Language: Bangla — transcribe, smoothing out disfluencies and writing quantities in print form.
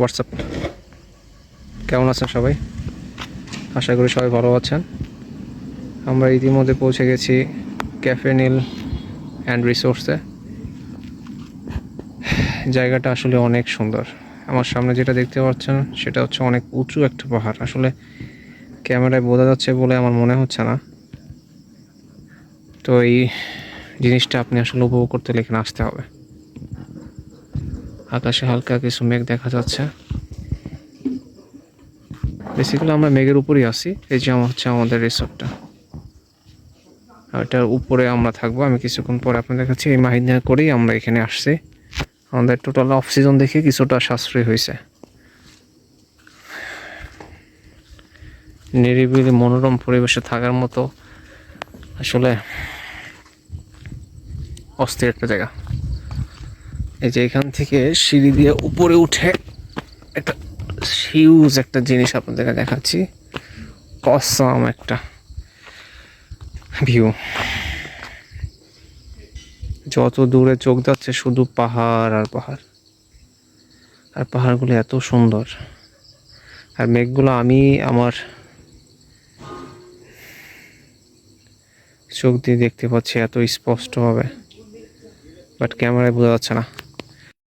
হোয়াটসঅ্যাপ। কেমন আছেন সবাই? আশা করি সবাই ভালো আছেন। আমরা ইতিমধ্যে পৌঁছে গেছি ক্যাফে নীল অ্যান্ড রিসোর্সে। জায়গাটা আসলে অনেক সুন্দর। আমার সামনে যেটা দেখতে পাচ্ছেন সেটা হচ্ছে অনেক উঁচু একটা পাহাড়। আসলে ক্যামেরায় বোঝা যাচ্ছে বলে আমার মনে হচ্ছে না। তো এই জিনিসটা আপনি আসলে উপভোগ করতে হলে এখানে আসতে হবে। আকাশে হালকা কিছু মেঘ দেখা যাচ্ছে। বেসিক্যালি আমরা মেঘের উপরেই আছি। এই যে হচ্ছে আমাদের রিসোর্টটা, এটার উপরে আমরা থাকবো। আমি কিছুক্ষণ পরে আপনাদের কাছে এই মাহিন্দা করেই আমরা এখানে আসছি। আমাদের টোটাল অফ সিজন দেখে কিছুটা সাশ্রয় হয়েছে। নিরিবিলি মনোরম পরিবেশে থাকার মতো আসলে অস্থির একটা জায়গা। এই যে এখান থেকে সিঁড়ি দিয়ে উপরে উঠে একটা হিউজ একটা জিনিস আপনাদেরকে দেখাচ্ছি। অসাম একটা ভিউ। যত দূরে চোখ যাচ্ছে শুধু পাহাড় আর পাহাড়, আর পাহাড়গুলো এত সুন্দর। আর মেঘগুলো আমি আমার চোখ দিয়ে দেখতে পাচ্ছি এত স্পষ্টভাবে, বাট ক্যামেরায় বোঝা যাচ্ছে না।